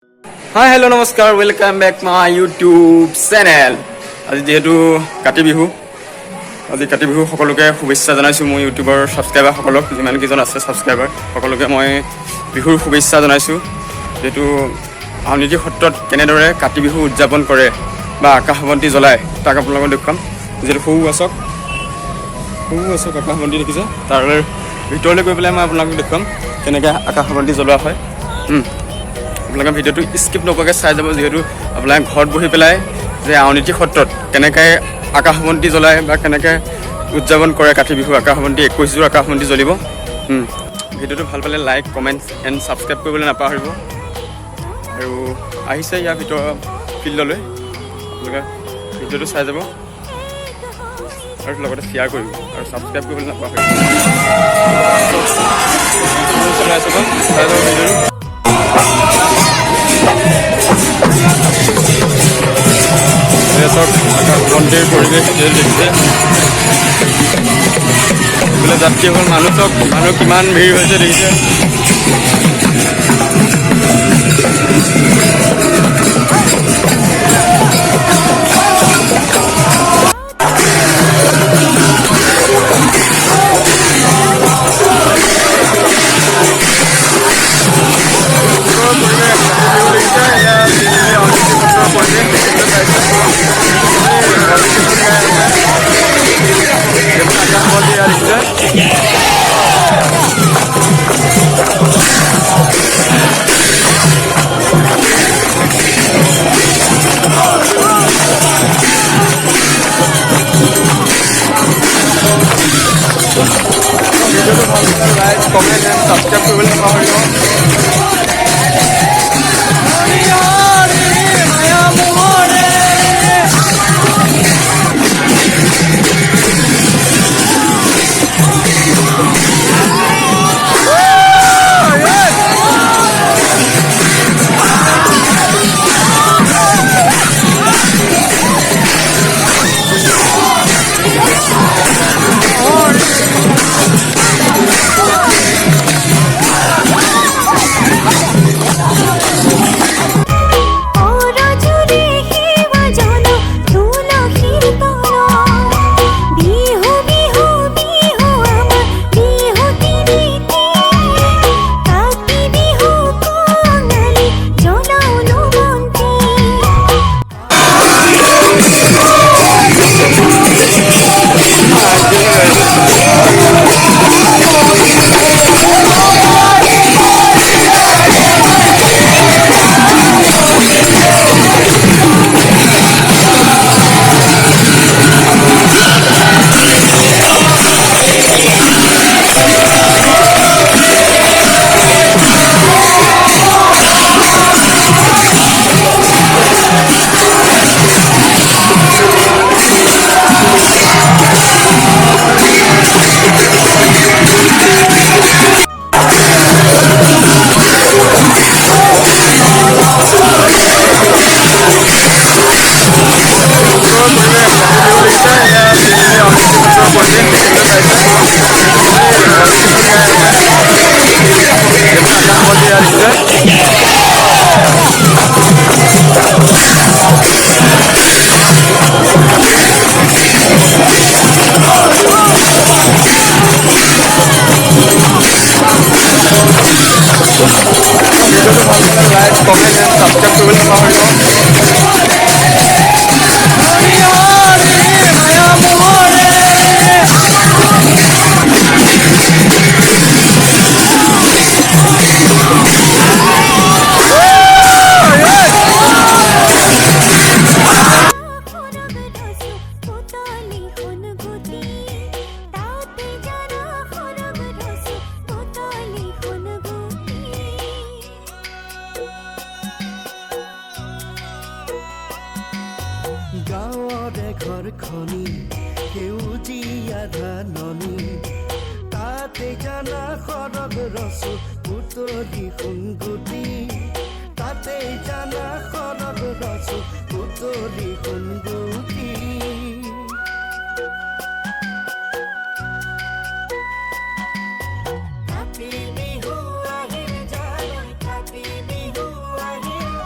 হাই hello' নমস্কাৰ welcome back my YouTube channel. আজি যিহেতু কাতি বিহু, আজি কাতি বিহু সকলোকে শুভেচ্ছা জনাইছোঁ। মই ইউটিউবৰ ছাবস্ক্ৰাইবাৰসকলক, যিমানকেইজন আছে ছাবস্ক্ৰাইবাৰ সকলোকে মই বিহুৰ শুভেচ্ছা জনাইছোঁ। যিহেতু আউনীআটী সত্ৰত কেনেদৰে কাতি বিহু উদযাপন কৰে বা আকাশবন্তি জ্বলায় তাক আপোনালোকক দেখুৱাম। যিহেতু সৰু আছক আকাশবন্তি দেখিছে, তাৰ ভিতৰলৈ গৈ পেলাই মই আপোনালোকক দেখুৱাম কেনেকৈ আকাশবন্তি জ্বলোৱা হয়। আপোনালোকে ভিডিঅ'টো স্কিপ নকৰাকৈ চাই যাব, যিহেতু আপোনালোকে ঘৰত বহি পেলাই যে আউনীআটী সত্ৰত কেনেকৈ আকাশবন্তি জ্বলায় বা কেনেকৈ উদযাপন কৰে কাতি বিহু, আকাশবন্তি 21যোৰ আকাশবন্তি জ্বলিব। ভিডিঅ'টো ভাল পালে লাইক, কমেণ্ট এণ্ড ছাবস্ক্ৰাইব কৰিবলৈ নাপাহৰিব। আৰু আহিছে ইয়াৰ ভিতৰৰ ফিল্ডলৈ, আপোনালোকে ভিডিঅ'টো চাই যাব আৰু লগতে শ্বেয়াৰ কৰিব আৰু ছাবস্ক্ৰাইব কৰিবলৈ নাপাহৰিব। চাই যাব ভিডিঅ'টো। আকাশবন্তিৰ পৰিৱেশ দেখিছে, এইফালে যাত্ৰীসকল মানুহ কিমান ভিৰ হৈছে দেখিছে। লাইক, কমেণ্ট এণ্ড ছাবস্ক্ৰাইব কৰিবলৈ নাপাহৰিব। লাইক, কমেণ্ট এণ্ড ছাবস্ক্ৰাইব কৰিবলৈ নাপাহৰিব। গাঁৱৰে ঘৰখনি সেউজীয়া ধাননি, তাতে জানা সৰগ ৰচো পুতলি সোণগুটি, তাতে জানা সৰগ ৰচো পুতলি সোণগুটি। কাতি বিহু আহিল জানো, কাতি বিহু আহিল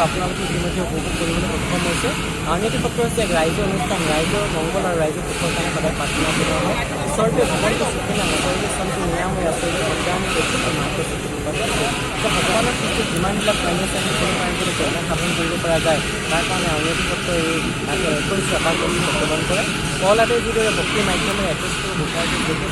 আপোনালোকে ইতিমধ্যে উপভোগ কৰিবলৈ সক্ষম হৈছে। আউনীআটী সত্ৰ হৈছে এক ৰাইজৰ অনুষ্ঠান, ৰাইজৰ মংগল আৰু ৰাইজৰ সুখৰ কাৰণে সদায় প্ৰাৰ্থনা কৰা হয়। ঈশ্বৰটোৱে ভগৱন্ত চুকিনা নকৰিলে চন্দ্ৰ নিয়াম হৈ আছে অজ্ঞানী ভগৱানৰ সৃষ্টিত যিমানবিলাক প্ৰাণী আছে সেইখিনি প্ৰাণীবোৰ প্ৰেৰণা সাধন কৰিব পৰা যায়। তাৰ কাৰণে আউনীআটী সত্ৰই কৰিছে আকাশ বন্তি প্ৰজ্বলন কৰে। পহলাদে যিদৰে ভক্তিৰ মাধ্যমেৰে একত্ৰিত গোটাই গোটেই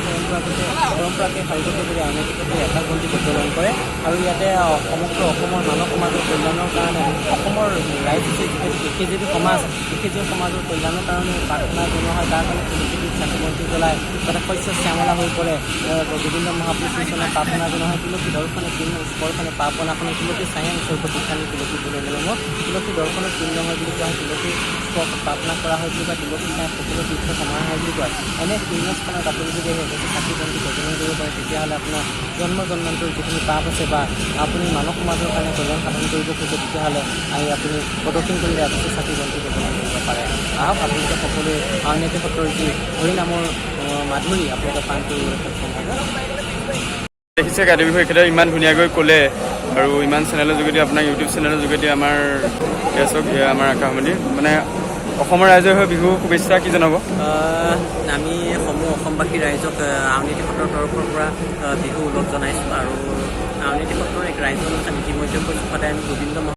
পৰম্পৰাকে সাৰোগত কৰি আউনীআটী সত্ৰই আকাশ বন্তি প্ৰজ্বলন কৰে আৰু ইয়াতে সমগ্ৰ অসমৰ মানৱ সমাজৰ কল্যাণৰ কাৰণে অসমৰ ৰাইজ হৈছে একেজেবি সমাজ, একেজেবি সমাজৰ কল্যাণৰ কাৰণে প্ৰাৰ্থনা জনোৱা হয়। তাৰ কাৰণে তুলসীত চাকি বন্তি জ্বলাই যাতে শস্য শ্যামলা হৈ পৰে গোবিন্দ মহাপুৰুষ শ্ৰীচৰণত প্ৰাৰ্থনা জনোৱা হয়। তুলসী দৰ্শনে পূৰ্ণ স্পৰ্শনে পাপনাখনে তুলসী ছায়া স্বৰূপ দীক্ষানি তুলসী বুলি নিয়মত তুলসী দৰ্শনৰ পূৰ্ণ হয় বুলি কোৱা হয়। তুলসী স্পৰ্শ প্ৰাৰ্থনা কৰা হয় বুলি কয়, তুলসী ছায়া সকলো তীৰ্থ সমাৰ হয় বুলি কয়। এনে পুণ্যস্থানত আপুনি যদি চাকি বন্তি প্ৰজ্বলন কৰিব পাৰে তেতিয়াহ'লে আপোনাৰ জন্ম জন্মান্তৰ যিখিনি পাপ আছে বা আপুনি মানৱ সমাজৰ কাৰণে কল্যাণ সাধন কৰিব খোজে তেতিয়াহ'লে আপুনি প্ৰদক্ষিণ কৰিলে আপুনি চাকি বন্তি প্ৰজ্বলন কৰিব পাৰে। আহক আপোনালোকে সকলোৱে আউনীআটী সত্ৰৰ যি হৰিনামৰ মাধুৰী আপোনালোকে পান কৰিবলৈ সক্ষম হ'ব। দেখিছে কাতি বিহু এখেতে ইমান ধুনীয়াকৈ ক'লে আৰু ইমান চেনেলৰ যোগেদি আপোনাৰ ইউটিউব চেনেলৰ যোগেদি আমাৰ চাওক আমাৰ আকাশ বন্তি মানে অসমৰ ৰাইজৰ হৈ বিহু শুভেচ্ছা কি জনাব? আমি সমূহ অসমবাসী ৰাইজক আউনীআটী সত্ৰৰ তৰফৰ পৰা বিহু ওলগ জনাইছোঁ আৰু আউনীআটী সত্ৰৰ এক ৰাইজৰ অনুষ্ঠান ইতিমধ্যে সদায় আমি গোবিন্দ